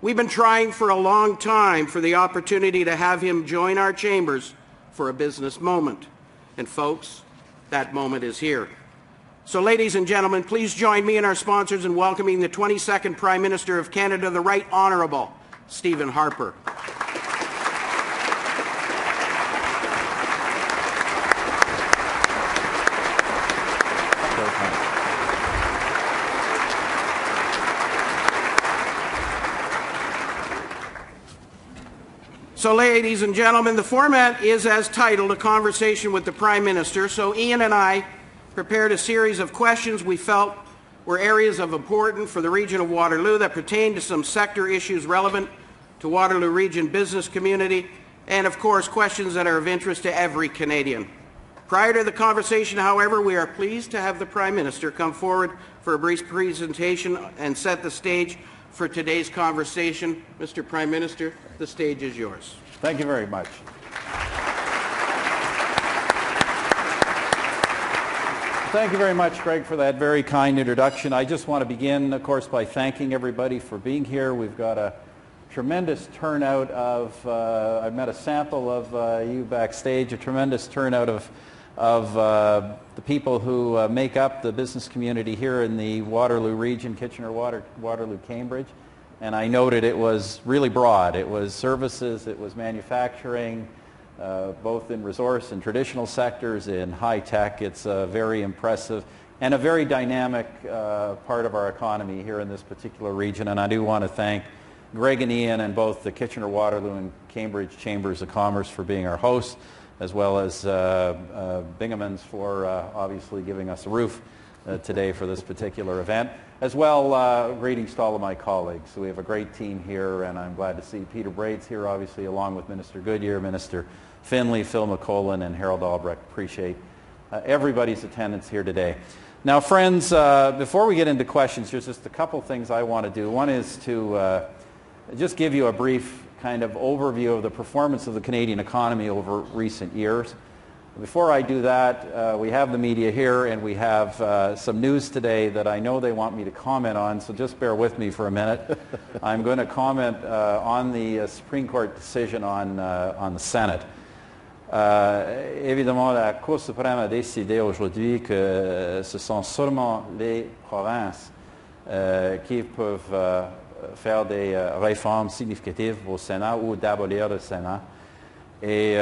We've been trying for a long time for the opportunity to have him join our chambers for a business moment. And folks, that moment is here. So ladies and gentlemen, please join me and our sponsors in welcoming the 22nd Prime Minister of Canada, the Right Honourable Stephen Harper. So ladies and gentlemen, the format is as titled, A Conversation with the Prime Minister. So Ian and I prepared a series of questions we felt were areas of importance for the region of Waterloo that pertain to some sector issues relevant to Waterloo Region business community, and of course questions that are of interest to every Canadian. Prior to the conversation, however, we are pleased to have the Prime Minister come forward for a brief presentation and set the stage for today's conversation. Mr. Prime Minister, the stage is yours. Thank you very much. Thank you very much, Greg, for that very kind introduction. I just want to begin, of course, by thanking everybody for being here. We've got a tremendous turnout of, I've met a sample of you backstage, a tremendous turnout of the people who make up the business community here in the Waterloo region, Kitchener, Waterloo, Cambridge. And I noted it was really broad. It was services, it was manufacturing, both in resource and traditional sectors, in high tech. It's very impressive and a very dynamic part of our economy here in this particular region. And I do want to thank Greg and Ian and both the Kitchener, Waterloo and Cambridge Chambers of Commerce for being our hosts, as well as Bingamans for obviously giving us a roof today for this particular event. As well, greetings to all of my colleagues. So we have a great team here, and I'm glad to see Peter Braid's here, obviously, along with Minister Goodyear, Minister Finley, Phil McCollan, and Harold Albrecht. Appreciate everybody's attendance here today. Now, friends, before we get into questions, there's just a couple things I want to do. One is to just give you a brief kind of overview of the performance of the Canadian economy over recent years. Before I do that, we have the media here, and we have some news today that I know they want me to comment on, so just bear with me for a minute. I'm going to comment on the Supreme Court decision on the Senate. Évidemment, la Cour suprême a décidé aujourd'hui que ce sont seulement les provinces qui peuvent faire des réformes significatives au Sénat ou d'abolir le Sénat. Et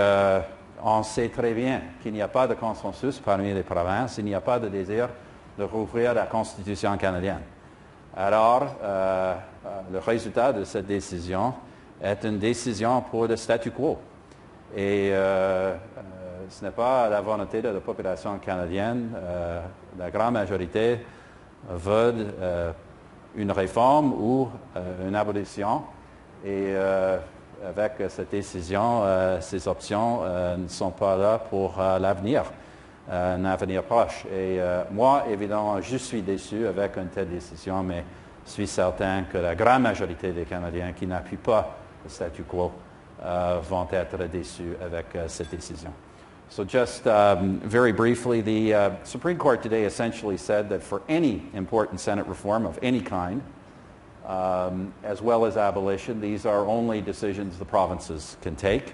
on sait très bien qu'il n'y a pas de consensus parmi les provinces, il n'y a pas de désir de rouvrir la Constitution canadienne. Alors, le résultat de cette décision est une décision pour le statu quo. Et ce n'est pas la volonté de la population canadienne. La grande majorité veut une réforme ou une abolition. Et avec cette décision, ces options ne sont pas là pour l'avenir, un avenir proche. Et moi, évidemment, je suis déçu avec une telle décision, mais je suis certain que la grande majorité des Canadiens qui n'appuient pas le statu quo vont être déçus avec cette décision. So just very briefly, the Supreme Court today essentially said that for any important Senate reform of any kind, as well as abolition, these are only decisions the provinces can take.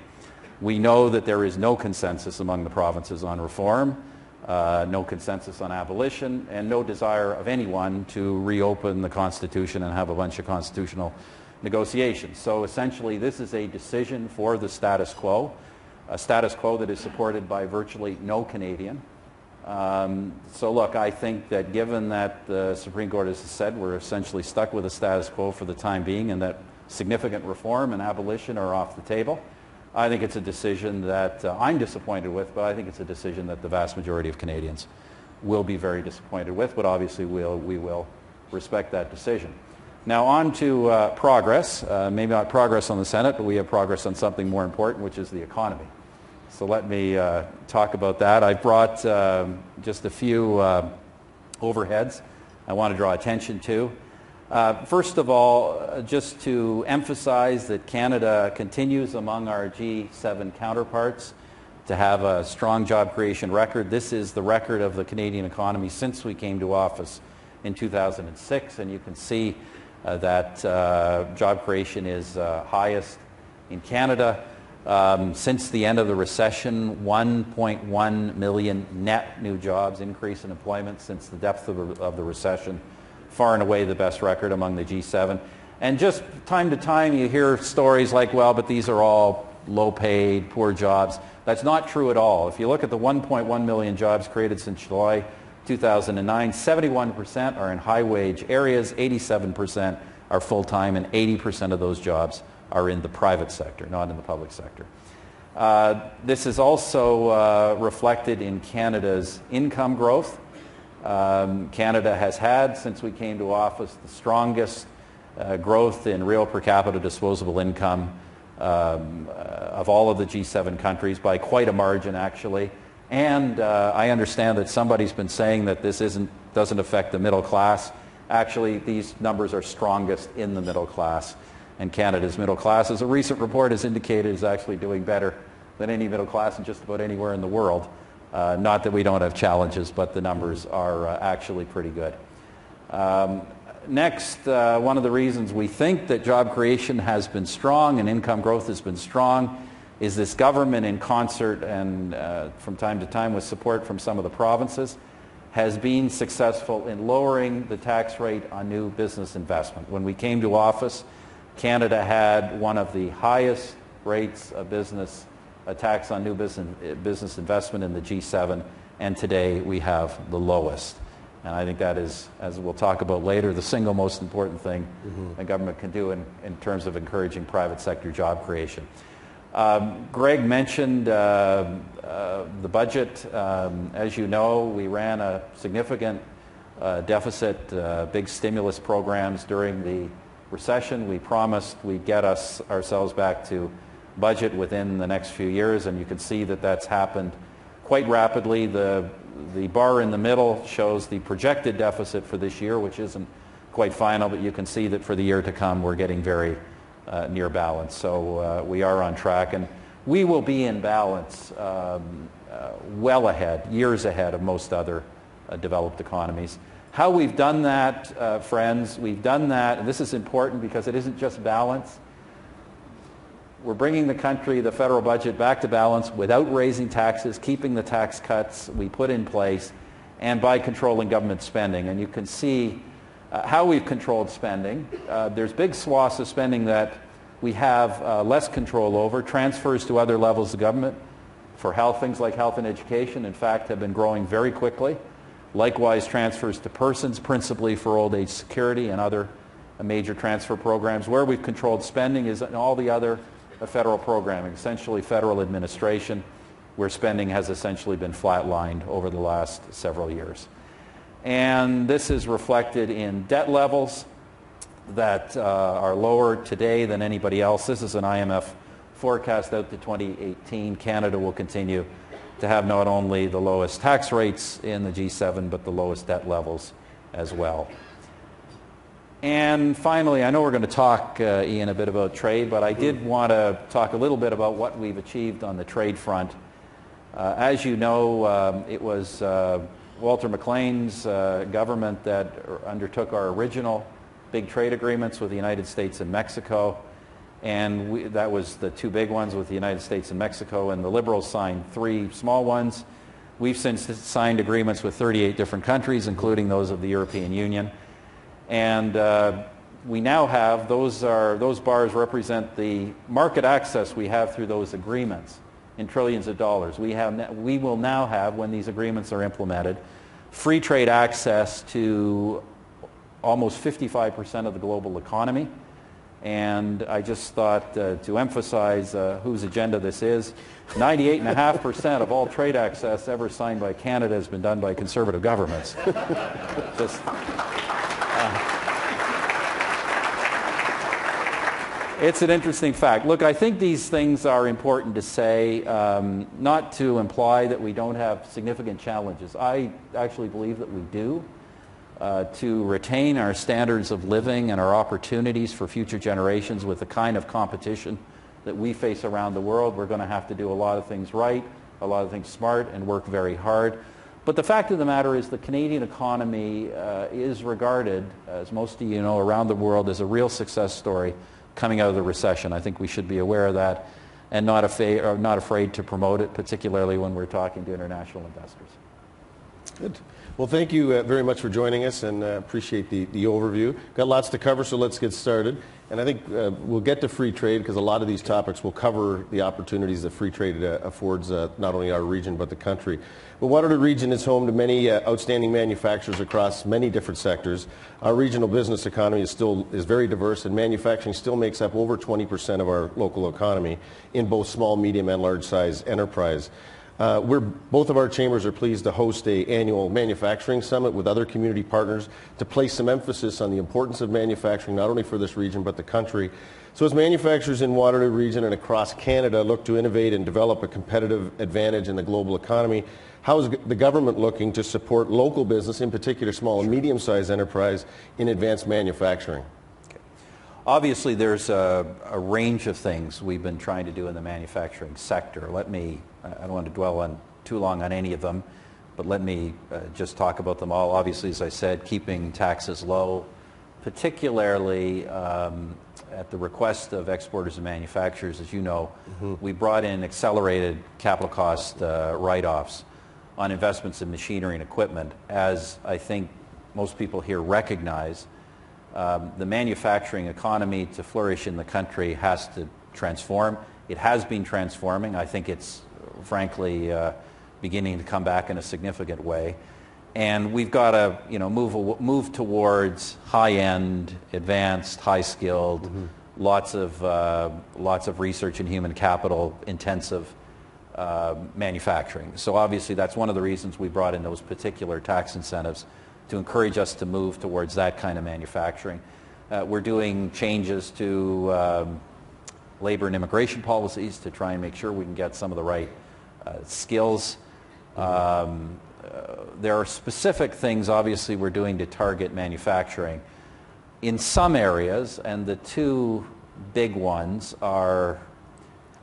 We know that there is no consensus among the provinces on reform, no consensus on abolition, and no desire of anyone to reopen the Constitution and have a bunch of constitutional negotiations. So essentially this is a decision for the status quo, a status quo that is supported by virtually no Canadian. So look, I think that given that the Supreme Court has said we're essentially stuck with the status quo for the time being and that significant reform and abolition are off the table, I think it's a decision that I'm disappointed with, but I think it's a decision that the vast majority of Canadians will be very disappointed with, but obviously we will respect that decision. Now on to progress, maybe not progress on the Senate, but we have progress on something more important, which is the economy. So let me talk about that. I brought just a few overheads I want to draw attention to. First of all, just to emphasize that Canada continues among our G7 counterparts to have a strong job creation record. This is the record of the Canadian economy since we came to office in 2006, and you can see that job creation is highest in Canada. Since the end of the recession, 1.1 million net new jobs, increase in employment since the depth of the recession, far and away the best record among the G7. And just time to time you hear stories like, well, but these are all low-paid, poor jobs. That's not true at all. If you look at the 1.1 million jobs created since July 2009, 71% are in high-wage areas, 87% are full-time, and 80% of those jobs are in the private sector, not in the public sector. This is also reflected in Canada's income growth. Canada has had, since we came to office, the strongest growth in real per capita disposable income of all of the G7 countries by quite a margin, actually. And I understand that somebody's been saying that this doesn't affect the middle class. Actually, these numbers are strongest in the middle class. And Canada's middle class, as a recent report has indicated, is actually doing better than any middle class in just about anywhere in the world. Not that we don't have challenges, but the numbers are actually pretty good. Next, one of the reasons we think that job creation has been strong and income growth has been strong is this government, in concert and from time to time with support from some of the provinces, has been successful in lowering the tax rate on new business investment. When we came to office, Canada had one of the highest rates of tax on new business investment in the G7, and today we have the lowest. And I think that is, as we'll talk about later, the single most important thing a government can do in terms of encouraging private sector job creation. Greg mentioned the budget. As you know, we ran a significant deficit, big stimulus programs during the recession. We promised we'd get ourselves back to budget within the next few years, and you can see that that's happened quite rapidly. The bar in the middle shows the projected deficit for this year, which isn't quite final, but you can see that for the year to come we're getting very near balance. So we are on track, and we will be in balance well ahead, years ahead of most other developed economies. How we've done that, friends, we've done that, and this is important because it isn't just balance. We're bringing the country, the federal budget, back to balance without raising taxes, keeping the tax cuts we put in place, and by controlling government spending. And you can see how we've controlled spending. There's big swaths of spending that we have less control over. Transfers to other levels of government for health, things like health and education, in fact, have been growing very quickly. Likewise, transfers to persons, principally for old age security and other major transfer programs. Where we've controlled spending is in all the other federal programming, essentially federal administration, where spending has essentially been flatlined over the last several years. And this is reflected in debt levels that are lower today than anybody else. This is an IMF forecast out to 2018. Canada will continue to have not only the lowest tax rates in the G7, but the lowest debt levels as well. And finally, I know we're going to talk, Ian, a bit about trade, but I did want to talk a little bit about what we've achieved on the trade front. As you know, it was Walter McLean's government that undertook our original big trade agreements with the United States and Mexico, and that was the two big ones with the United States and Mexico, and the Liberals signed 3 small ones. We've since signed agreements with 38 different countries, including those of the European Union. And we now have, those bars represent the market access we have through those agreements in trillions of dollars. We will now have, when these agreements are implemented, free trade access to almost 55% of the global economy. And I just thought to emphasize whose agenda this is, 98.5% of all trade access ever signed by Canada has been done by Conservative governments. Just... It's an interesting fact. Look, I think these things are important to say, not to imply that we don't have significant challenges. I actually believe that we do. To retain our standards of living and our opportunities for future generations with the kind of competition that we face around the world, we're going to have to do a lot of things right, a lot of things smart, and work very hard. But the fact of the matter is the Canadian economy is regarded, as most of you know, around the world as a real success story coming out of the recession. I think we should be aware of that and not afraid to promote it, particularly when we're talking to international investors. Good. Well, thank you very much for joining us, and appreciate the overview. Got lots to cover, so let's get started. And I think we'll get to free trade, because a lot of these topics will cover the opportunities that free trade affords not only our region but the country. But Waterloo Region is home to many outstanding manufacturers across many different sectors. Our regional business economy is very diverse, and manufacturing still makes up over 20% of our local economy in both small, medium, and large-size enterprise. Both of our chambers are pleased to host an annual manufacturing summit with other community partners to place some emphasis on the importance of manufacturing, not only for this region but the country. So as manufacturers in Waterloo Region and across Canada look to innovate and develop a competitive advantage in the global economy, how is the government looking to support local business, in particular small and medium-sized enterprise, in advanced manufacturing? Obviously, there's a range of things we've been trying to do in the manufacturing sector. I don't want to dwell on too long on any of them, but let me just talk about them all. Obviously, as I said, keeping taxes low, particularly at the request of exporters and manufacturers. As you know, we brought in accelerated capital cost write-offs on investments in machinery and equipment. As I think most people here recognize, the manufacturing economy to flourish in the country has to transform. It has been transforming. I think it's frankly beginning to come back in a significant way. And we've got to move towards high-end, advanced, high-skilled, lots of research and human capital intensive manufacturing. So obviously that's one of the reasons we brought in those particular tax incentives, to encourage us to move towards that kind of manufacturing. We're doing changes to labor and immigration policies to try and make sure we can get some of the right skills. There are specific things, obviously, we're doing to target manufacturing. In some areas, and the two big ones are,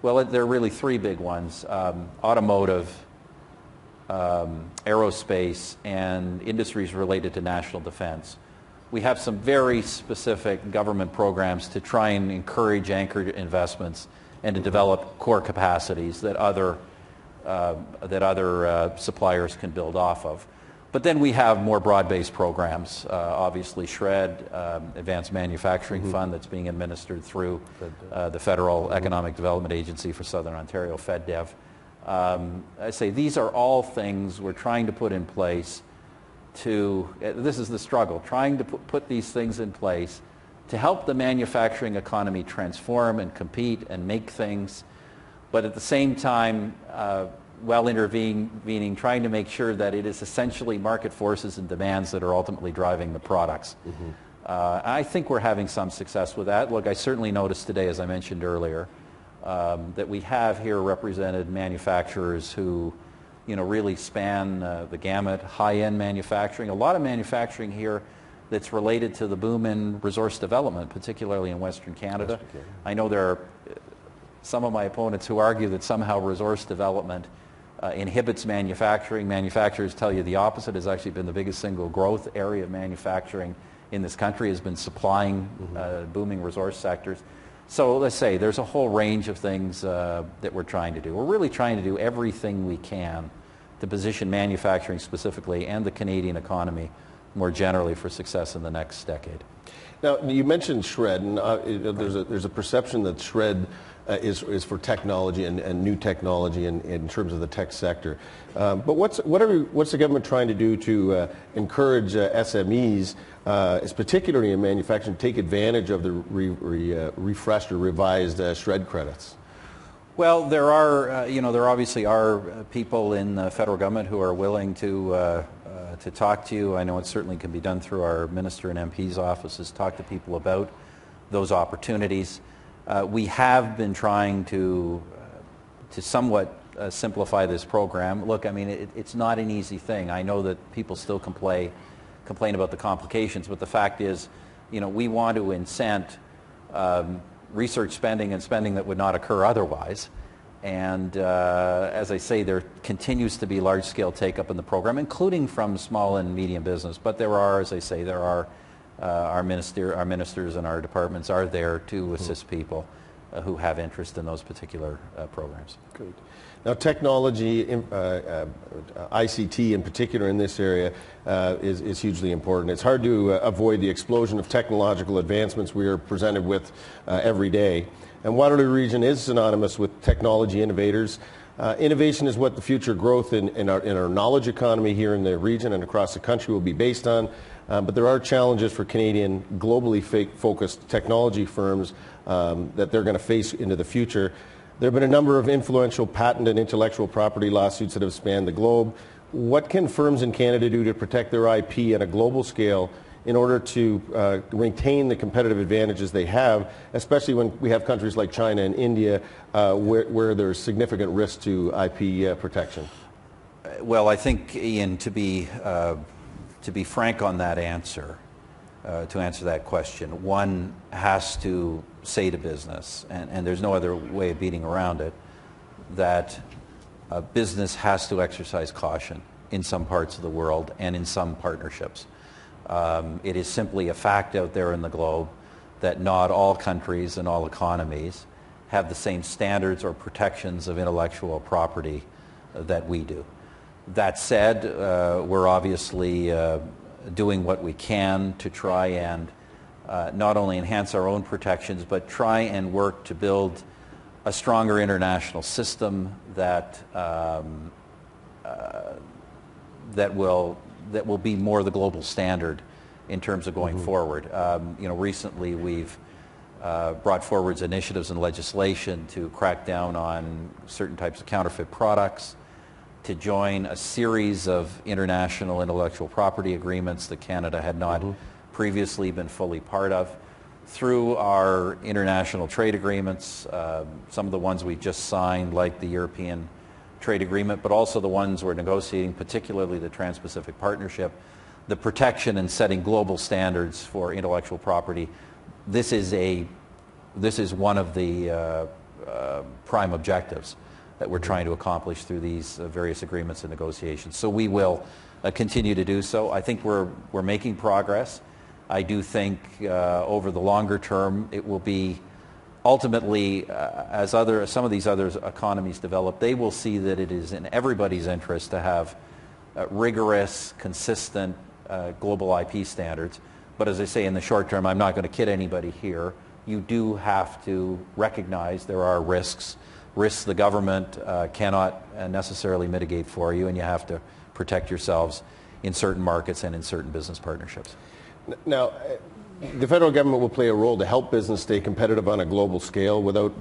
well, there are really three big ones: automotive, aerospace, and industries related to national defense. We have some very specific government programs to try and encourage anchored investments and to develop core capacities that other suppliers can build off of. But then we have more broad-based programs, obviously SHRED, Advanced Manufacturing Fund, that's being administered through the Federal Economic Development Agency for Southern Ontario, FedDev. I say these are all things we're trying to put in place this is the struggle, trying to put these things in place to help the manufacturing economy transform and compete and make things, but at the same time, while intervening, trying to make sure that it is essentially market forces and demands that are ultimately driving the products. I think we're having some success with that. Look, I certainly noticed today, as I mentioned earlier, that we have here represented manufacturers who, really span the gamut, high-end manufacturing. A lot of manufacturing here that's related to the boom in resource development, particularly in Western Canada. I know there are some of my opponents who argue that somehow resource development inhibits manufacturing. Manufacturers tell you the opposite. Has actually been the biggest single growth area of manufacturing in this country, has been supplying booming resource sectors. So let's say there's a whole range of things that we're trying to do. We're really trying to do everything we can to position manufacturing specifically and the Canadian economy more generally for success in the next decade. Now, you mentioned SHRED, and there's a perception that SHRED is for technology and new technology in terms of the tech sector. But what's the government trying to do to encourage SMEs, particularly in manufacturing, to take advantage of the refreshed or revised SHRED credits? Well, there obviously are people in the federal government who are willing to talk to you. I know it certainly can be done through our minister and MP's offices, talk to people about those opportunities. We have been trying to somewhat simplify this program. Look, I mean, it's not an easy thing. I know that people still complain about the complications, but the fact is, we want to incent research spending and spending that would not occur otherwise. And as I say, there continues to be large-scale take-up in the program, including from small and medium business. But there are, as I say, there are our ministers and our departments are there to assist people who have interest in those particular programs. Great. Now, technology, ICT in particular in this area, is hugely important. It's hard to avoid the explosion of technological advancements we are presented with every day. And Waterloo Region is synonymous with technology innovators. Innovation is what the future growth in our knowledge economy here in the region and across the country will be based on. But there are challenges for Canadian globally focused technology firms that they're going to face into the future. There have been a number of influential patent and intellectual property lawsuits that have spanned the globe. What can firms in Canada do to protect their IP at a global scale in order to maintain the competitive advantages they have, especially when we have countries like China and India where there's significant risk to IP protection? Well, I think, Ian, to be frank on that answer, to answer that question, one has to say to business, and there's no other way of beating around it, that business has to exercise caution in some parts of the world and in some partnerships. It is simply a fact out there in the globe that not all countries and all economies have the same standards or protections of intellectual property that we do. That said, we're obviously doing what we can to try and not only enhance our own protections, but try and work to build a stronger international system that will be more the global standard in terms of going forward. Recently we've brought forward initiatives and legislation to crack down on certain types of counterfeit products, to join a series of international intellectual property agreements that Canada had not previously been fully part of. Through our international trade agreements, some of the ones we just signed, like the European Trade Agreement, but also the ones we're negotiating, particularly the Trans-Pacific Partnership, the protection and setting global standards for intellectual property. This is one of the prime objectives that we're trying to accomplish through these various agreements and negotiations. So we will continue to do so. I think we're making progress. I do think over the longer term it will be ultimately, as some of these other economies develop, they will see that it is in everybody's interest to have rigorous, consistent global IP standards. But as I say, in the short term, I'm not going to kid anybody here. You do have to recognize there are risks the government cannot necessarily mitigate for you, and you have to protect yourselves in certain markets and in certain business partnerships. Now, the federal government will play a role to help business stay competitive on a global scale without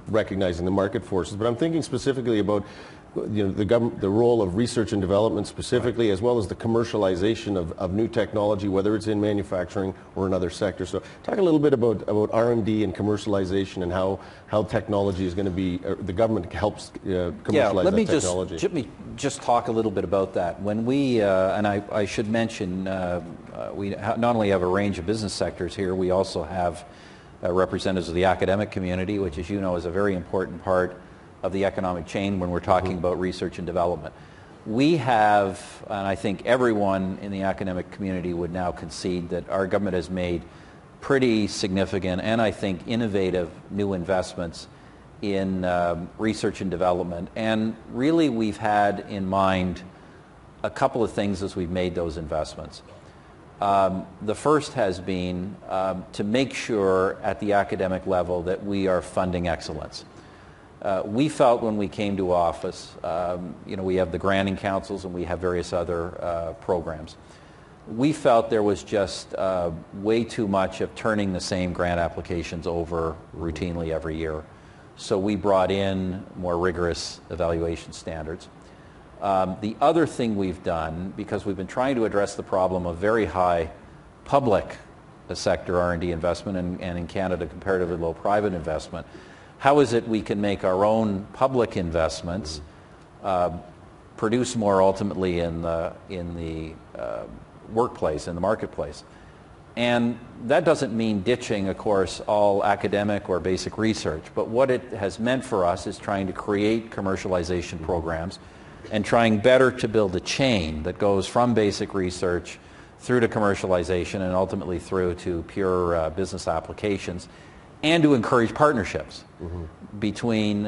recognizing the market forces. But I'm thinking specifically about the role of research and development specifically, as well as the commercialization of new technology, whether it's in manufacturing or in other sectors. So talk a little bit about R&D and commercialization and how technology is going to be, the government helps commercialize that technology. Let me just talk a little bit about that. When we, and I should mention, we not only have a range of business sectors here, we also have representatives of the academic community, which, as you know, is a very important part of the economic chain when we're talking about research and development. We have, and I think everyone in the academic community would now concede, that our government has made pretty significant and I think innovative new investments in research and development. And really we've had in mind a couple of things as we've made those investments. The first has been to make sure at the academic level that we are funding excellence. We felt when we came to office, we have the granting councils and we have various other programs. We felt there was just way too much of turning the same grant applications over routinely every year. So we brought in more rigorous evaluation standards. The other thing we've done, because we've been trying to address the problem of very high public sector R&D investment and in Canada comparatively low private investment, how is it we can make our own public investments produce more ultimately in the workplace, in the marketplace? And that doesn't mean ditching, of course, all academic or basic research, but what it has meant for us is trying to create commercialization programs and trying better to build a chain that goes from basic research through to commercialization and ultimately through to pure business applications, and to encourage partnerships between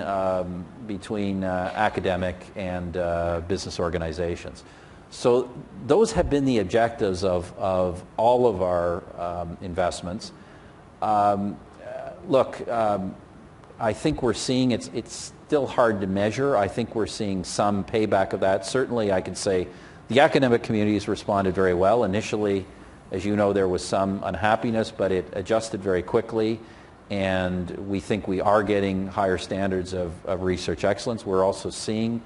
academic and business organizations. So those have been the objectives of all of our investments. Look, I think we're seeing it's still hard to measure. I think we're seeing some payback of that. Certainly, I can say the academic community has responded very well. Initially, as you know, there was some unhappiness, but it adjusted very quickly, and we think we are getting higher standards of research excellence. We're also seeing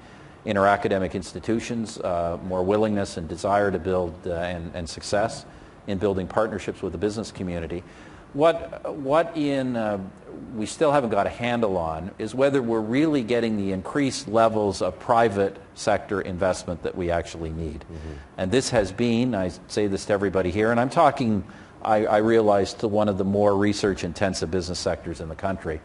in our academic institutions more willingness and desire to build and success in building partnerships with the business community. What we still haven't got a handle on is whether we're really getting the increased levels of private sector investment that we actually need. And this has been, I say this to everybody here, and I'm talking, I realize, to one of the more research-intensive business sectors in the country.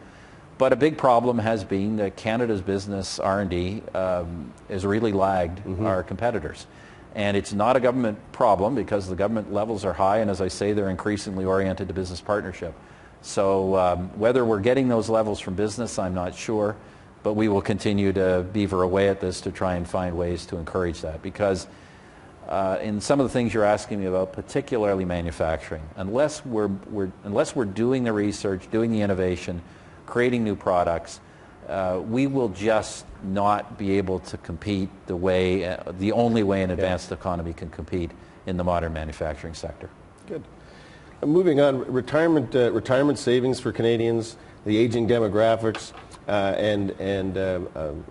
But a big problem has been that Canada's business R&D has really lagged our competitors. And it's not a government problem because the government levels are high, and as I say, they're increasingly oriented to business partnership. So whether we're getting those levels from business, I'm not sure, but we will continue to beaver away at this to try and find ways to encourage that. Because in some of the things you're asking me about, particularly manufacturing, unless we're doing the research, doing the innovation, creating new products, we will just not be able to compete the only way an advanced economy can compete in the modern manufacturing sector. Good. Moving on, retirement savings for Canadians, the aging demographics, and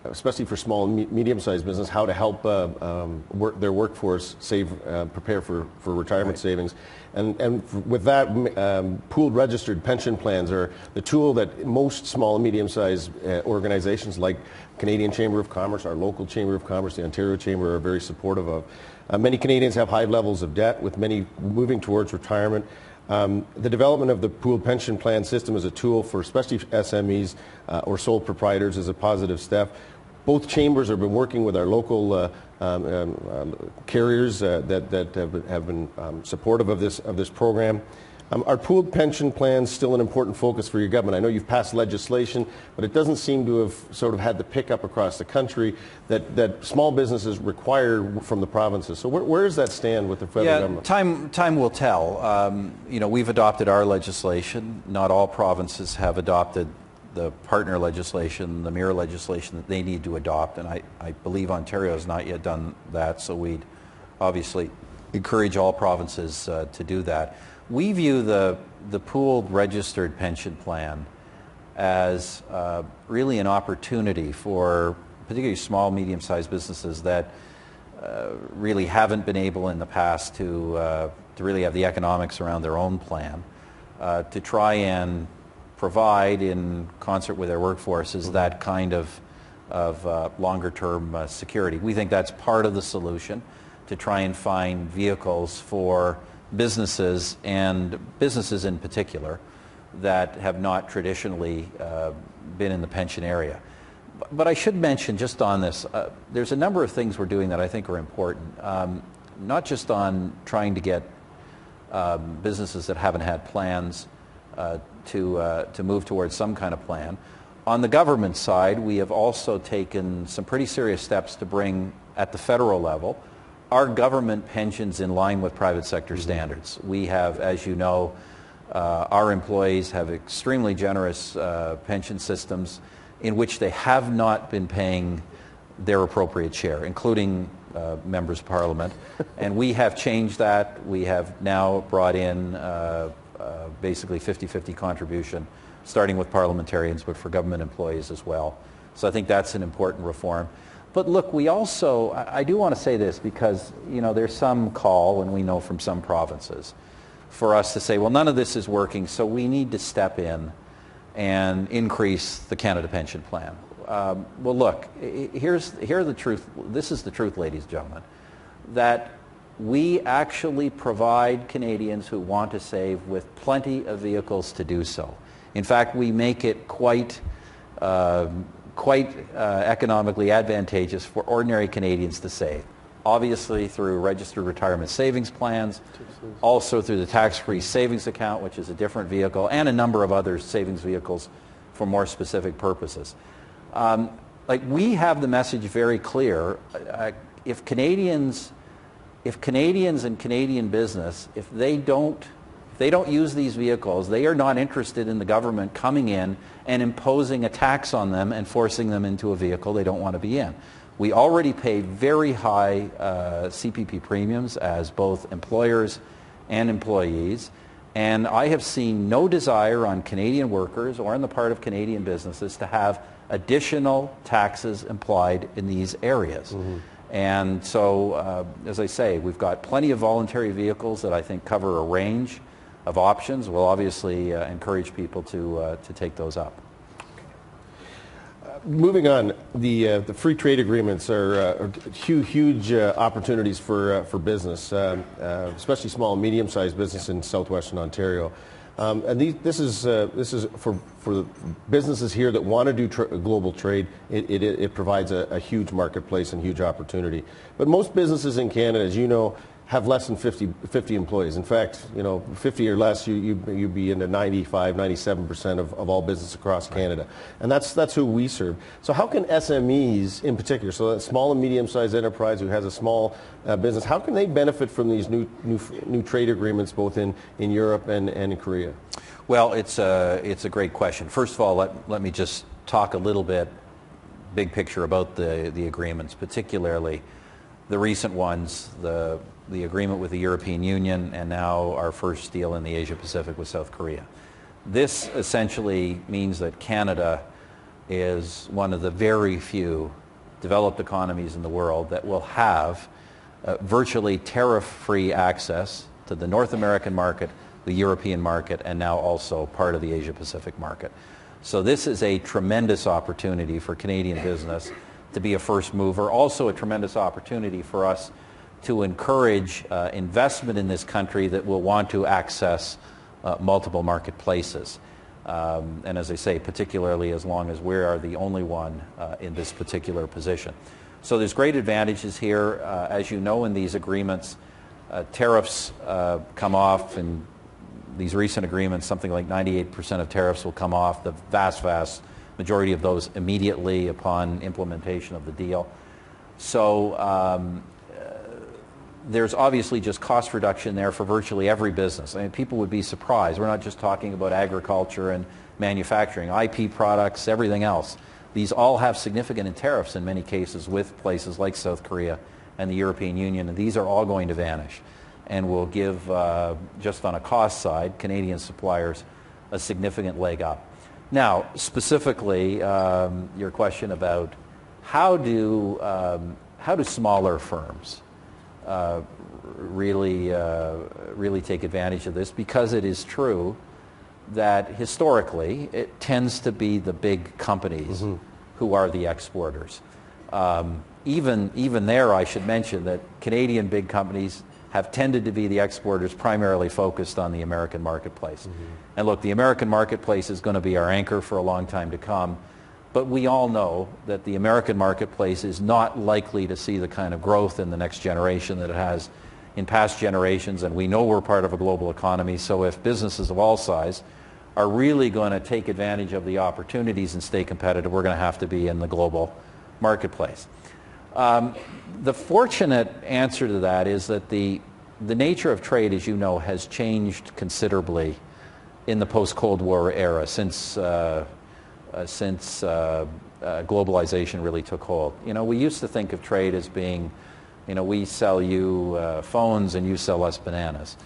especially for small and medium-sized business, how to help their workforce prepare for retirement savings. And with that, pooled registered pension plans are the tool that most small and medium-sized organizations like Canadian Chamber of Commerce, our local Chamber of Commerce, the Ontario Chamber, are very supportive of. Many Canadians have high levels of debt, with many moving towards retirement. The development of the pooled pension plan system as a tool for especially SMEs or sole proprietors is a positive step. Both chambers have been working with our local carriers that have been supportive of this program. Are pooled pension plans still an important focus for your government? I know you've passed legislation, but it doesn't seem to have sort of had the pickup across the country that small businesses require from the provinces. So where does that stand with the federal government? Time will tell. We've adopted our legislation. Not all provinces have adopted the partner legislation, the mirror legislation that they need to adopt, and I believe Ontario has not yet done that, so we'd obviously encourage all provinces to do that. We view the pooled registered pension plan as really an opportunity for particularly small, medium-sized businesses that really haven't been able in the past to really have the economics around their own plan, to try and provide, in concert with their workforces, that kind of longer-term security. We think that's part of the solution, to try and find vehicles for businesses, and businesses in particular, that have not traditionally been in the pension area. But I should mention, just on this, there's a number of things we're doing that I think are important, not just on trying to get businesses that haven't had plans to move towards some kind of plan. On the government side, we have also taken some pretty serious steps to bring, at the federal level, our government pensions in line with private sector standards. We have, as you know, our employees have extremely generous pension systems in which they have not been paying their appropriate share, including members of Parliament. And we have changed that. We have now brought in basically 50-50 contribution, starting with parliamentarians, but for government employees as well. So I think that's an important reform. But look, we also, I do want to say this, because there's some call, and we know from some provinces, for us to say, well, none of this is working, so we need to step in and increase the Canada Pension Plan. Well, look, here's the truth. This is the truth, ladies and gentlemen, that we actually provide Canadians who want to save with plenty of vehicles to do so. In fact, we make it quite economically advantageous for ordinary Canadians to save. Obviously through registered retirement savings plans, also through the tax-free savings account, which is a different vehicle, and a number of other savings vehicles for more specific purposes. We have the message very clear. If Canadians and Canadian business, if they don't use these vehicles, they are not interested in the government coming in and imposing a tax on them and forcing them into a vehicle they don't want to be in. We already pay very high CPP premiums as both employers and employees, and I have seen no desire on Canadian workers or on the part of Canadian businesses to have additional taxes applied in these areas. Mm-hmm. And so, as I say, we've got plenty of voluntary vehicles that I think cover a range of options. We'll obviously encourage people to take those up. Moving on, the free trade agreements are huge opportunities for business, especially small and medium-sized business in southwestern Ontario. And this is for businesses here that want to do global trade. It provides a huge marketplace and huge opportunity. But most businesses in Canada, as you know, have less than 50 employees. In fact, 50 or less, you'd be into 95, 97% of all business across Canada. And that's who we serve. So how can SMEs in particular, so that small and medium-sized enterprise who has a small business, how can they benefit from these new trade agreements both in Europe and in Korea? Well, it's a great question. First of all, let me just talk a little bit, big picture, about the agreements, particularly the recent ones, the agreement with the European Union, and now our first deal in the Asia Pacific with South Korea. This essentially means that Canada is one of the very few developed economies in the world that will have virtually tariff-free access to the North American market, the European market, and now also part of the Asia Pacific market. So this is a tremendous opportunity for Canadian business to be a first mover, also a tremendous opportunity for us to encourage investment in this country that will want to access multiple marketplaces. And as I say, particularly as long as we are the only one in this particular position. So there's great advantages here. As you know, in these agreements, tariffs come off. In these recent agreements, something like 98% of tariffs will come off, the vast majority of those immediately upon implementation of the deal. So there's obviously just cost reduction there for virtually every business. I mean, people would be surprised. We're not just talking about agriculture and manufacturing, IP products, everything else. These all have significant tariffs in many cases with places like South Korea and the European Union, and these are all going to vanish and will give, just on a cost side, Canadian suppliers a significant leg up. Now, specifically, your question about how do smaller firms really take advantage of this, because it is true that historically it tends to be the big companies mm-hmm. who are the exporters. Even there, I should mention that Canadian big companies have tended to be the exporters primarily focused on the American marketplace. Mm-hmm. And look, the American marketplace is going to be our anchor for a long time to come. But we all know that the American marketplace is not likely to see the kind of growth in the next generation that it has in past generations, and we know we're part of a global economy, so if businesses of all size are really going to take advantage of the opportunities and stay competitive, we're going to have to be in the global marketplace. The fortunate answer to that is that the nature of trade, as you know, has changed considerably in the post-Cold War era since globalization really took hold. You know, we used to think of trade as being, you know, we sell you phones and you sell us bananas.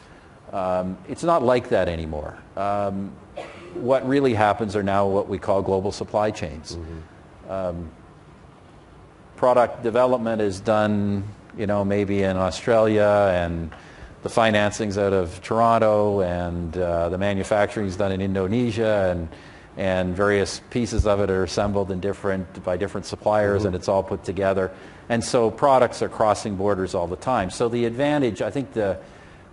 It's not like that anymore. What really happens are now what we call global supply chains. Mm-hmm. Product development is done, you know, maybe in Australia, and the financing's out of Toronto, and the manufacturing's done in Indonesia, and various pieces of it are assembled in by different suppliers, and it's all put together. And so products are crossing borders all the time. So the advantage, I think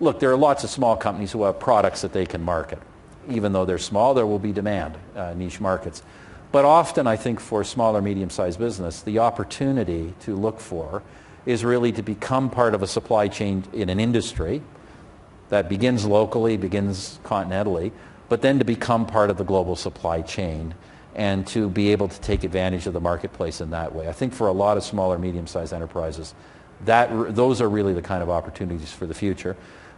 look, there are lots of small companies who have products that they can market. Even though they're small, there will be demand, niche markets. But often, I think, for small or medium-sized business, the opportunity to look for is really to become part of a supply chain in an industry that begins locally, begins continentally, but then to become part of the global supply chain and to be able to take advantage of the marketplace in that way. I think for a lot of small or medium-sized enterprises, those are really the kind of opportunities for the future.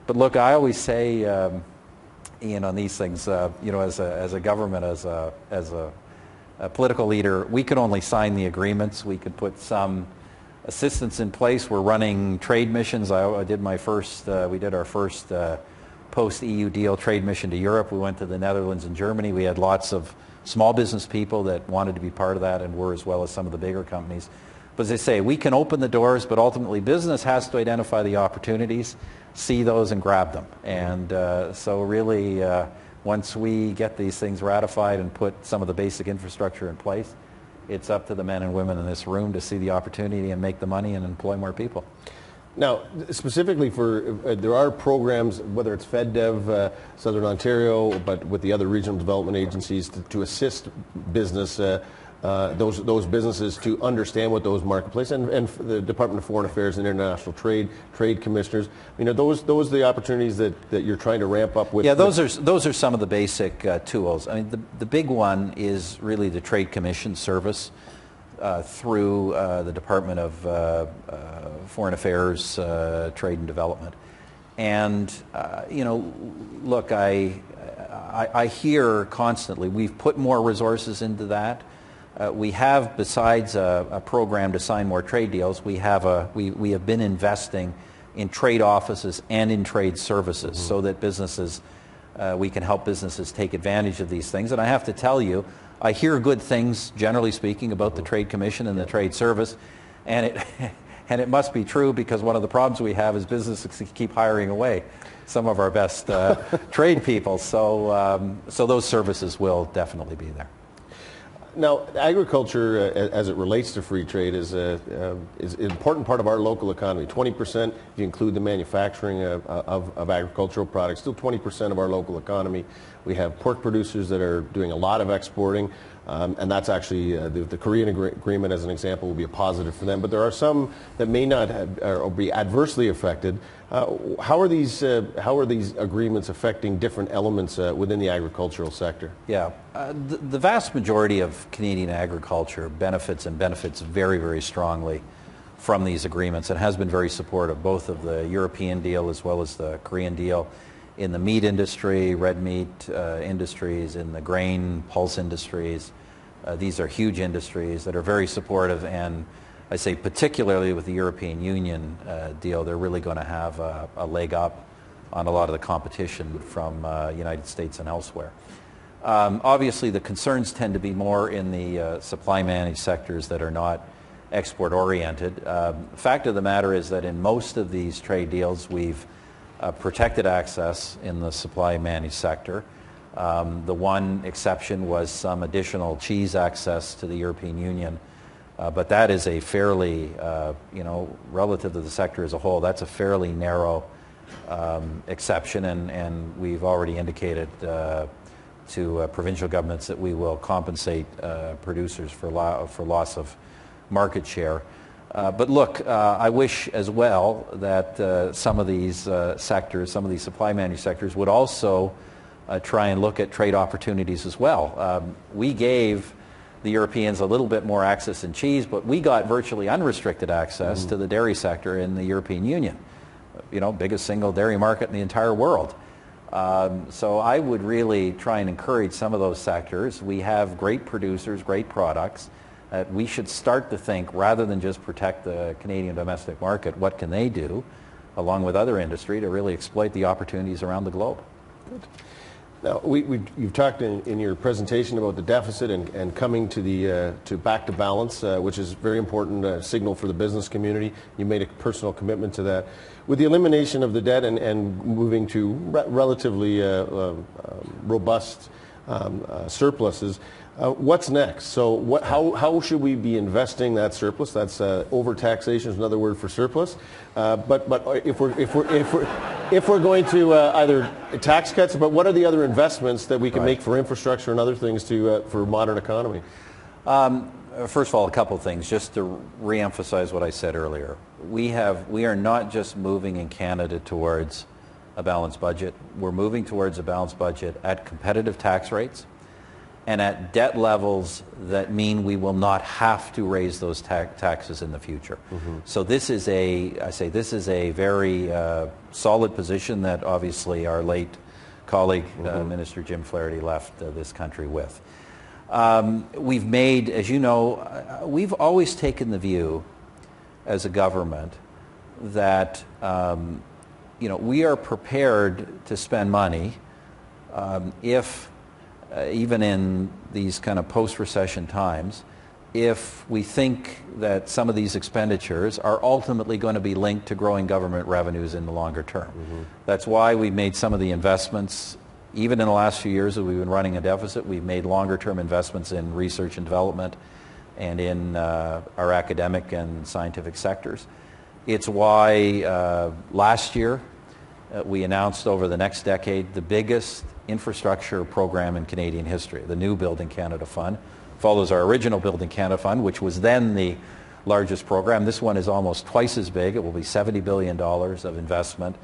But look, I always say, Ian, on these things, you know, as a government, as a political leader, we can only sign the agreements. We could put some assistance in place. We're running trade missions. We did our first post-EU deal trade mission to Europe. We went to the Netherlands and Germany. We had lots of small business people that wanted to be part of that and were, as well as some of the bigger companies. But as I say, we can open the doors, but ultimately business has to identify the opportunities, see those, and grab them. And so really, once we get these things ratified and put some of the basic infrastructure in place, it's up to the men and women in this room to see the opportunity and make the money and employ more people. Now, specifically there are programs, whether it's FedDev, Southern Ontario, but with the other regional development agencies to assist business, those businesses to understand what those marketplaces and the Department of Foreign Affairs and International Trade commissioners. You know, those are the opportunities that you're trying to ramp up with. Yeah, those are some of the basic tools. I mean, the big one is really the Trade Commission service through the Department of Foreign Affairs, Trade and Development. And you know, look, I hear constantly we've put more resources into that. We have, besides a program to sign more trade deals, we have been investing in trade offices and in trade services so that we can help businesses take advantage of these things. And I have to tell you, I hear good things, generally speaking, about the Trade Commission and the Trade Service, and it must be true, because one of the problems we have is businesses keep hiring away some of our best trade people. So those services will definitely be there. Now, agriculture, as it relates to free trade, is an important part of our local economy. 20%, if you include the manufacturing of agricultural products, still 20% of our local economy. We have pork producers that are doing a lot of exporting, and that's actually the Korean agreement, as an example, will be a positive for them. But there are some that may not or be adversely affected. How are these agreements affecting different elements within the agricultural sector? Yeah, the vast majority of Canadian agriculture benefits very, very strongly from these agreements, and has been very supportive, both of the European deal as well as the Korean deal, in the meat industry, red meat industries, in the grain pulse industries. These are huge industries that are very supportive, and I say particularly with the European Union deal, they're really going to have a leg up on a lot of the competition from United States and elsewhere. Obviously, the concerns tend to be more in the supply managed sectors that are not export oriented. Fact of the matter is that in most of these trade deals, we've protected access in the supply managed sector. The one exception was some additional cheese access to the European Union. But that is a fairly, relative to the sector as a whole, that's a fairly narrow exception, and we've already indicated to provincial governments that we will compensate producers for loss of market share. But look, I wish as well that some of these sectors, some of these supply managed sectors, would also try and look at trade opportunities as well. We gave the Europeans a little bit more access in cheese, but we got virtually unrestricted access to the dairy sector in the European Union. You know, biggest single dairy market in the entire world. So I would really try and encourage some of those sectors. We have great producers, great products. We should start to think, rather than just protect the Canadian domestic market, what can they do, along with other industry, to really exploit the opportunities around the globe. Good. Now, you've talked in your presentation about the deficit and coming to back to balance, which is a very important signal for the business community. You made a personal commitment to that. With the elimination of the debt and moving to relatively robust surpluses. What's next? So how should we be investing that surplus? That's overtaxation is another word for surplus. But if we're going to either tax cuts, but what are the other investments that we can make for infrastructure and other things for modern economy? First of all, a couple of things, just to reemphasize what I said earlier. We are not just moving in Canada towards a balanced budget. We're moving towards a balanced budget at competitive tax rates and at debt levels that mean we will not have to raise those taxes in the future. So this is a very solid position that obviously our late colleague, Minister Jim Flaherty, left this country with. We've made, as you know, we've always taken the view as a government that we are prepared to spend money if even in these kind of post-recession times, if we think that some of these expenditures are ultimately going to be linked to growing government revenues in the longer term. That's why we made some of the investments, even in the last few years that we've been running a deficit, we've made longer-term investments in research and development and in our academic and scientific sectors. It's why last year we announced over the next decade the biggest infrastructure program in Canadian history, the new Building Canada Fund. Follows our original Building Canada Fund, which was then the largest program. This one is almost twice as big. It will be $70 billion of investment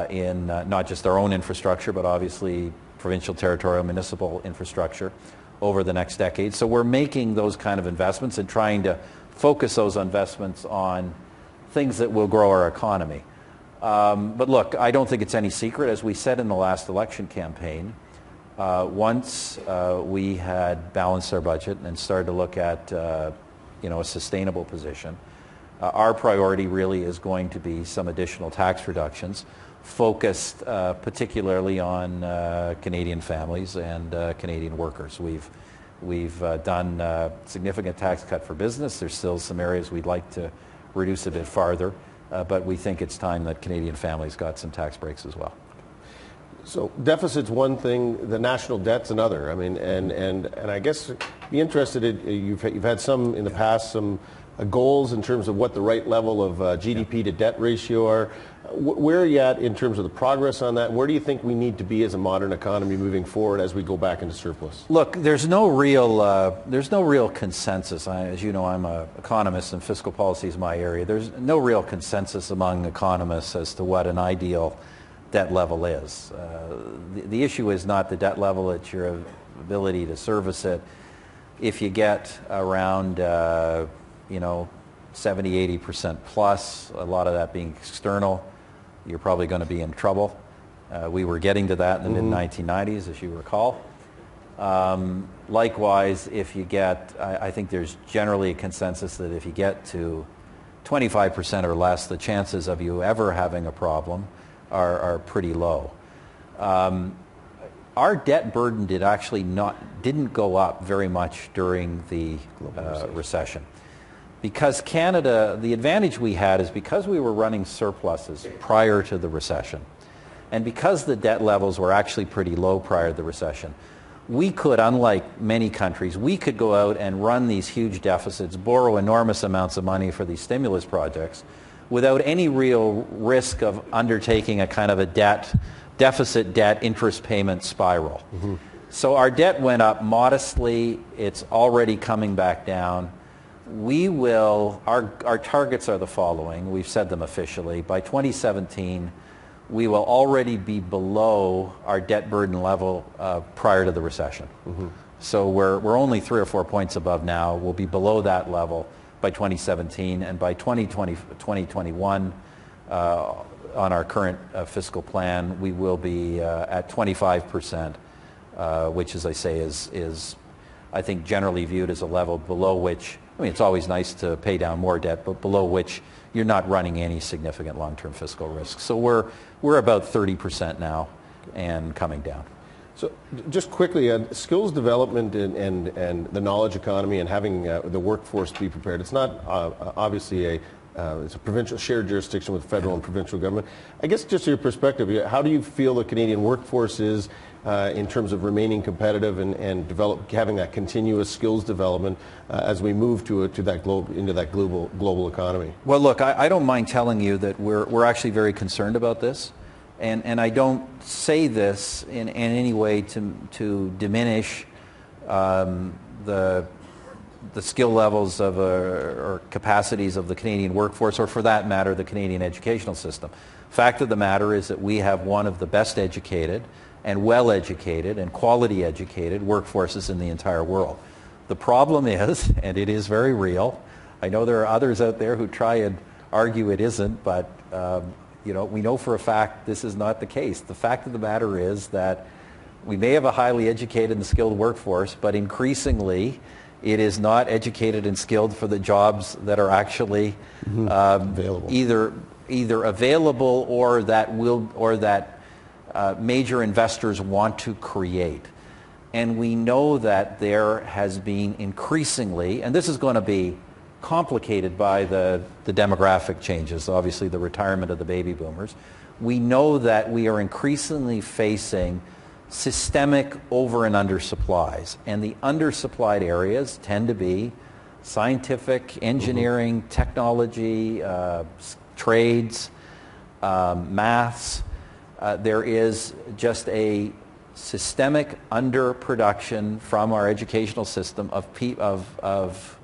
in not just our own infrastructure, but obviously provincial, territorial, municipal infrastructure over the next decade. So we're making those kind of investments and trying to focus those investments on things that will grow our economy. But look, I don't think it's any secret, as we said in the last election campaign, once we had balanced our budget and started to look at a sustainable position, our priority really is going to be some additional tax reductions focused particularly on Canadian families and Canadian workers. We've done a significant tax cut for business. There's still some areas we'd like to reduce a bit farther. But we think it's time that Canadian families got some tax breaks as well. So deficit's one thing, the national debt's another. I mean, and I guess be interested in, you've had some in the past, some goals in terms of what the right level of GDP to debt ratio are. Where are you at in terms of the progress on that? Where do you think we need to be as a modern economy moving forward as we go back into surplus? Look, there's no real consensus. As you know, I'm an economist and fiscal policy is my area. There's no real consensus among economists as to what an ideal debt level is. The issue is not the debt level, it's your ability to service it. If you get around 70-80% plus, a lot of that being external, you're probably going to be in trouble. We were getting to that in the mid-1990s, as you recall. Likewise, if you get, I think there's generally a consensus that if you get to 25% or less, the chances of you ever having a problem are pretty low. Our debt burden didn't go up very much during the recession. Because Canada, the advantage we had is because we were running surpluses prior to the recession, and because the debt levels were actually pretty low prior to the recession, we could, unlike many countries, we could go out and run these huge deficits, borrow enormous amounts of money for these stimulus projects without any real risk of undertaking a kind of a deficit debt interest payment spiral. So our debt went up modestly. It's already coming back down. Our targets are the following. We've said them officially. By 2017, we will already be below our debt burden level prior to the recession. So we're only 3 or 4 points above now. We'll be below that level by 2017, and by 2021, on our current fiscal plan, we will be at 25%, which, as I say, is I think generally viewed as a level below which, I mean, it's always nice to pay down more debt, but below which you're not running any significant long-term fiscal risk. So we're about 30% now and coming down. So just quickly, skills development and the knowledge economy and having the workforce be prepared. It's not obviously it's a provincial shared jurisdiction with federal and provincial government. I guess just your perspective, how do you feel the Canadian workforce is in terms of remaining competitive and having that continuous skills development as we move into that global economy? Well, look, I don't mind telling you that we're actually very concerned about this, and I don't say this in any way to diminish the skill levels of or capacities of the Canadian workforce, or for that matter, the Canadian educational system. Fact of the matter is that we have one of the best educated and well-educated and quality-educated workforces in the entire world. The problem is, and it is very real, I know there are others out there who try and argue it isn't, but we know for a fact this is not the case. The fact of the matter is that we may have a highly educated and skilled workforce, but increasingly it is not educated and skilled for the jobs that are actually available. either available or that major investors want to create. And we know that there has been increasingly, and this is going to be complicated by the demographic changes, obviously the retirement of the baby boomers. We know that we are increasingly facing systemic over and under supplies, and the undersupplied areas tend to be scientific, engineering, technology, trades, maths. There is just a systemic underproduction from our educational system of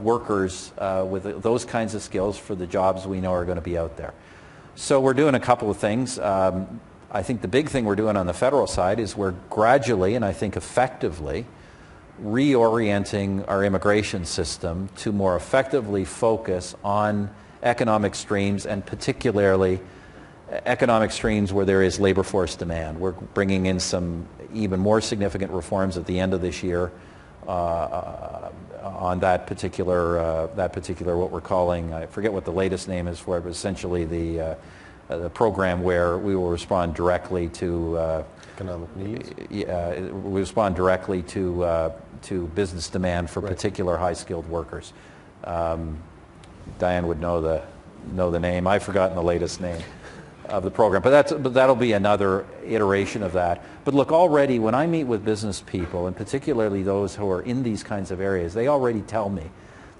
workers with those kinds of skills for the jobs we know are going to be out there. So we're doing a couple of things. I think the big thing we're doing on the federal side is we're gradually, and I think effectively, reorienting our immigration system to more effectively focus on economic streams, and particularly economic streams where there is labor force demand. We're bringing in some even more significant reforms at the end of this year on that particular what we're calling, I forget what the latest name is for it, but essentially the program where we will respond directly to economic needs. We respond directly to business demand for particular high-skilled workers. Diane would know the name. I've forgotten the latest name of the program, but that'll be another iteration of that. But look, already when I meet with business people, and particularly those who are in these kinds of areas, they already tell me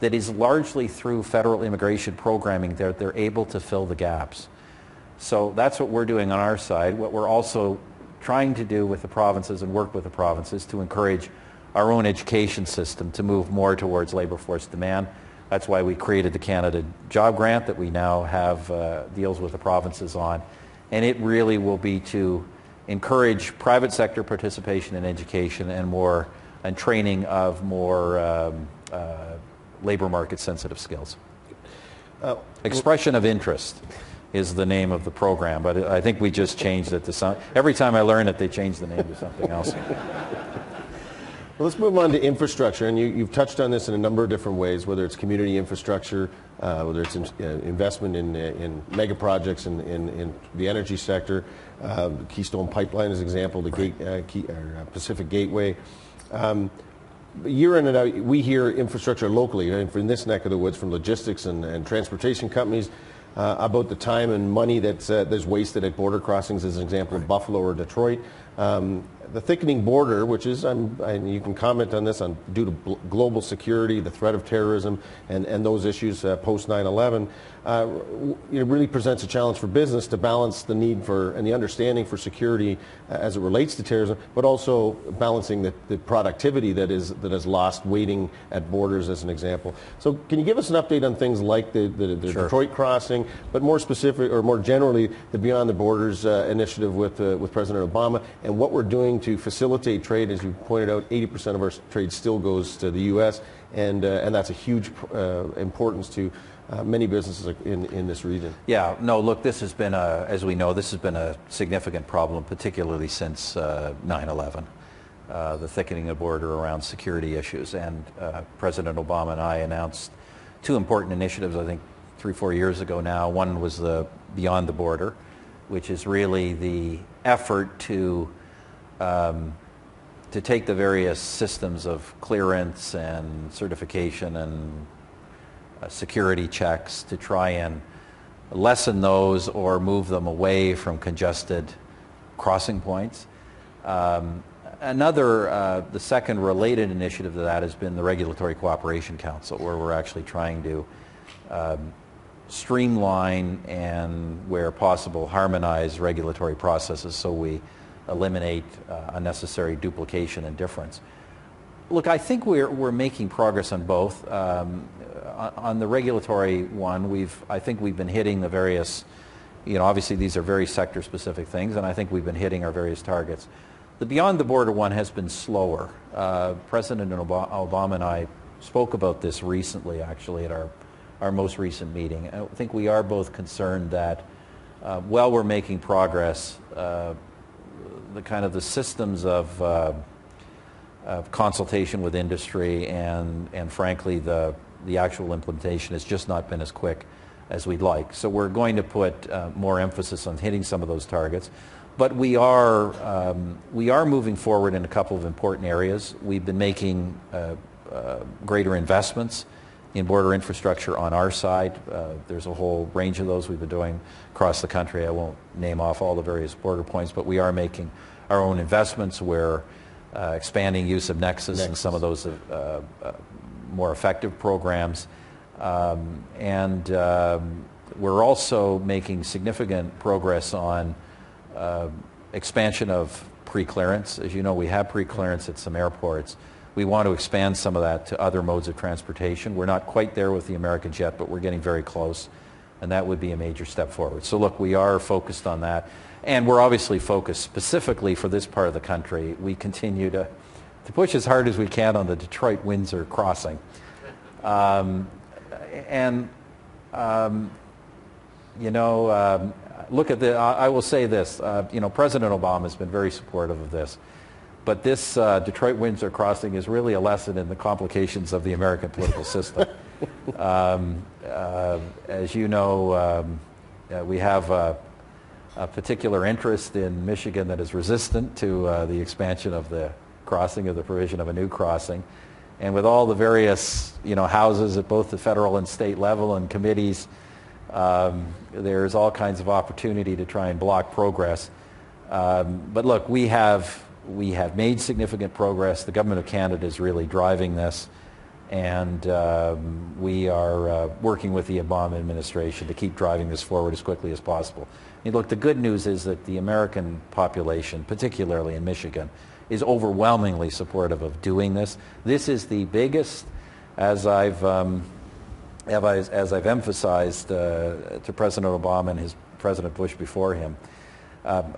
that it's largely through federal immigration programming that they're able to fill the gaps. So that's what we're doing on our side. What we're also trying to do with the provinces and work with the provinces to encourage our own education system to move more towards labor force demand. That's why we created the Canada Job Grant that we now have deals with the provinces on. And it really will be to encourage private sector participation in education and training of more labor market sensitive skills. Expression of interest is the name of the program, but I think we just changed it to some. Every time I learn it, they change the name to something else. Well, let's move on to infrastructure, and you've touched on this in a number of different ways, whether it's community infrastructure, whether it's investment in mega projects in the energy sector, Keystone Pipeline as an example, the Pacific Gateway. Year in and out, we hear infrastructure locally, in this neck of the woods, from logistics and transportation companies, about the time and money that's wasted at border crossings, as an example, of Buffalo or Detroit. The thickening border, which is, and you can comment on this, due to global security, the threat of terrorism, and those issues post 9/11, it really presents a challenge for business to balance the need for and the understanding for security as it relates to terrorism, but also balancing the productivity that is lost waiting at borders, as an example. So, can you give us an update on things like the Sure. Detroit crossing, but more specific or more generally, the Beyond the Borders initiative with President Obama, and what we're doing to facilitate trade? As you pointed out, 80% of our trade still goes to the U.S., and that's a huge importance to many businesses in this region. Yeah, no, look, this has been, as we know, this has been a significant problem, particularly since 9/11, the thickening of border around security issues. And President Obama and I announced two important initiatives, I think 3-4 years ago now. One was the Beyond the Border, which is really the effort to take the various systems of clearance and certification and security checks to try and lessen those or move them away from congested crossing points. The second related initiative to that has been the Regulatory Cooperation Council, where we're actually trying to streamline and, where possible, harmonize regulatory processes so we eliminate unnecessary duplication and difference. Look, I think we're making progress on both. On the regulatory one, I think we've been hitting the various, obviously these are very sector-specific things, and I think we've been hitting our various targets. The Beyond the Border one has been slower. President Obama and I spoke about this recently, actually, at our most recent meeting. I think we are both concerned that while we're making progress, the systems of consultation with industry and frankly the actual implementation has just not been as quick as we'd like. So we're going to put more emphasis on hitting some of those targets. But we are moving forward in a couple of important areas. We've been making greater investments in border infrastructure on our side. There's a whole range of those we've been doing across the country. I won't name off all the various border points, but we are making our own investments. We're expanding use of Nexus and some of those more effective programs. And we're also making significant progress on expansion of pre-clearance. As you know, we have pre-clearance at some airports. We want to expand some of that to other modes of transportation. We're not quite there with the American jet, but we're getting very close, and that would be a major step forward. So look, we are focused on that, and we're obviously focused specifically for this part of the country. We continue to push as hard as we can on the Detroit-Windsor crossing. Look at I will say this, President Obama has been very supportive of this, but this Detroit-Windsor crossing is really a lesson in the complications of the American political system. As you know, we have a particular interest in Michigan that is resistant to the expansion of the crossing, of the provision of a new crossing. And with all the various houses at both the federal and state level and committees, there's all kinds of opportunity to try and block progress. But look, we have made significant progress. The Government of Canada is really driving this, and we are working with the Obama administration to keep driving this forward as quickly as possible. And look, the good news is that the American population, particularly in Michigan, is overwhelmingly supportive of doing this. This is the biggest, as I've emphasized to President Obama and President Bush before him.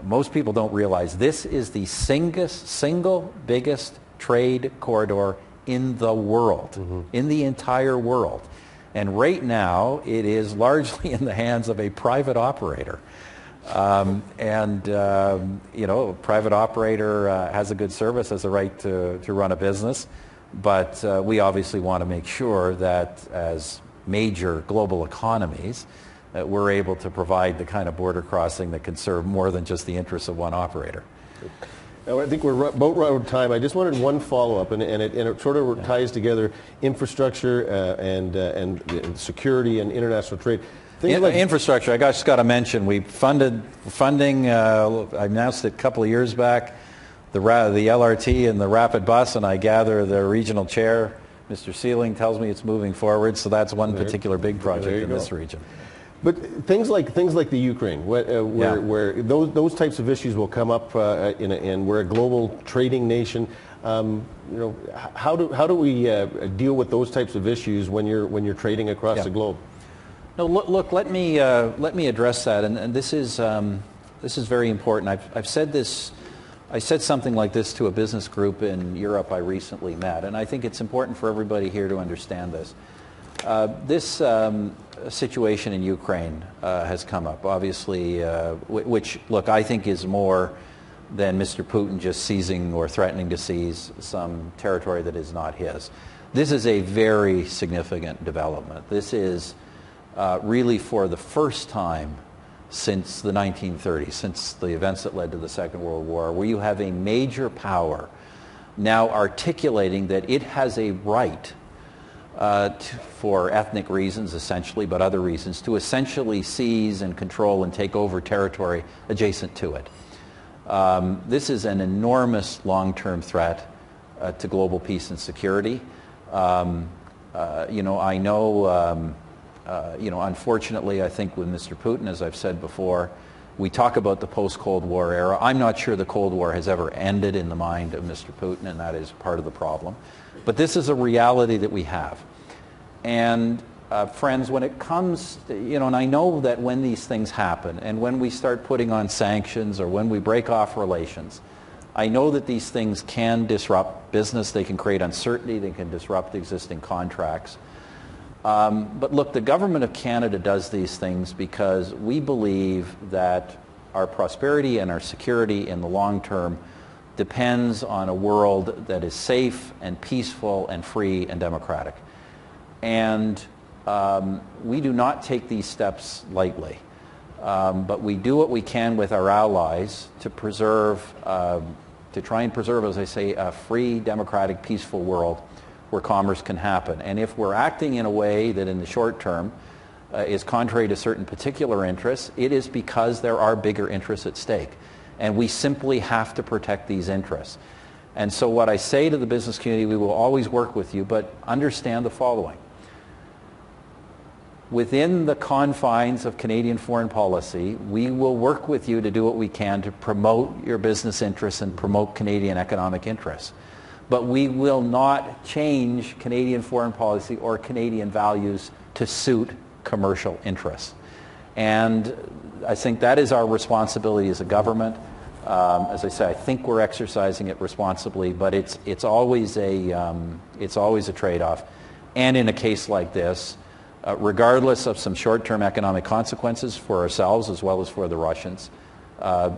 Most people don't realize this is the single biggest trade corridor in the world, in the entire world. And right now, it is largely in the hands of a private operator. A private operator has a good service, has a right to run a business, but we obviously want to make sure that as major global economies, that we're able to provide the kind of border crossing that can serve more than just the interests of one operator. Now, I think we're about out of time. I just wanted one follow-up, and it sort of ties together infrastructure and security and international trade. Infrastructure, I just got to mention, we funding, I announced it a couple of years back, the LRT and the rapid bus, and I gather the regional chair, Mr. Sealing, tells me it's moving forward, so that's one particular big project in this region. But things like the Ukraine, where those types of issues will come up, and we're a global trading nation. How do we deal with those types of issues when you're trading across the globe? No, look. Let me address that, and this is very important. I've said this. I said something like this to a business group in Europe I recently met, and I think it's important for everybody here to understand this. This situation in Ukraine has come up, obviously, which, look, I think is more than Mr. Putin just seizing or threatening to seize some territory that is not his. This is a very significant development. This is really for the first time since the 1930s, since the events that led to the Second World War, where you have a major power now articulating that it has a right for ethnic reasons, essentially, but other reasons, to essentially seize and control and take over territory adjacent to it. This is an enormous long-term threat to global peace and security. I know, unfortunately, I think with Mr. Putin, as I've said before, we talk about the post-Cold War era. I'm not sure the Cold War has ever ended in the mind of Mr. Putin, and that is part of the problem. But this is a reality that we have. And friends, when it comes, and I know that when these things happen, and when we start putting on sanctions, or when we break off relations, I know that these things can disrupt business, they can create uncertainty, they can disrupt existing contracts. But look, the Government of Canada does these things because we believe that our prosperity and our security in the long term depends on a world that is safe and peaceful and free and democratic. And we do not take these steps lightly. But we do what we can with our allies to preserve, to try and preserve, as I say, a free, democratic, peaceful world where commerce can happen. And if we're acting in a way that in the short term is contrary to certain particular interests, it is because there are bigger interests at stake. And we simply have to protect these interests. And so what I say to the business community, we will always work with you, but understand the following. Within the confines of Canadian foreign policy, we will work with you to do what we can to promote your business interests and promote Canadian economic interests. But we will not change Canadian foreign policy or Canadian values to suit commercial interests. And I think that is our responsibility as a government. As I say, I think we're exercising it responsibly, but it's always a trade-off. And in a case like this, regardless of some short-term economic consequences for ourselves as well as for the Russians,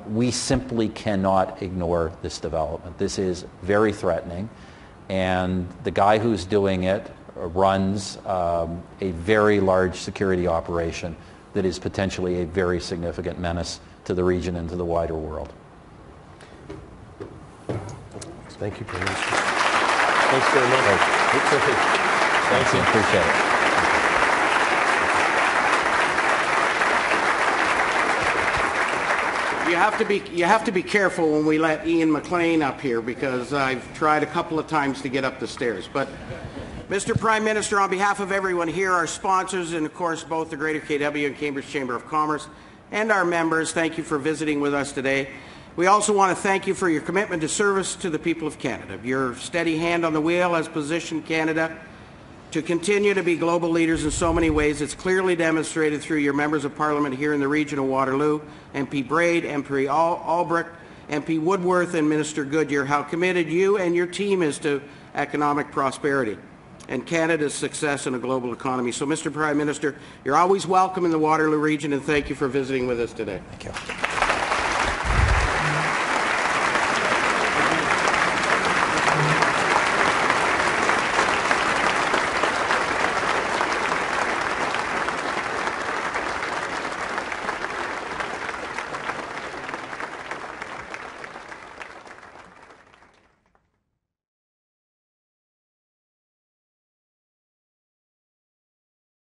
we simply cannot ignore this development. This is very threatening, and the guy who's doing it runs a very large security operation that is potentially a very significant menace to the region and to the wider world. Thank you, Prime Minister. Thanks very much. Thank you. Appreciate it. You have to be careful when we let Ian McLean up here, because I've tried a couple of times to get up the stairs. But Mr. Prime Minister, on behalf of everyone here, our sponsors, and of course both the Greater KW and Cambridge Chamber of Commerce, and our members, thank you for visiting with us today. We also want to thank you for your commitment to service to the people of Canada. Your steady hand on the wheel has positioned Canada to continue to be global leaders in so many ways. It's clearly demonstrated through your members of Parliament here in the region of Waterloo, MP Braid, MP Albrecht, MP Woodworth, and Minister Goodyear, how committed you and your team is to economic prosperity and Canada's success in a global economy. So, Mr. Prime Minister, you're always welcome in the Waterloo region, and thank you for visiting with us today. Thank you.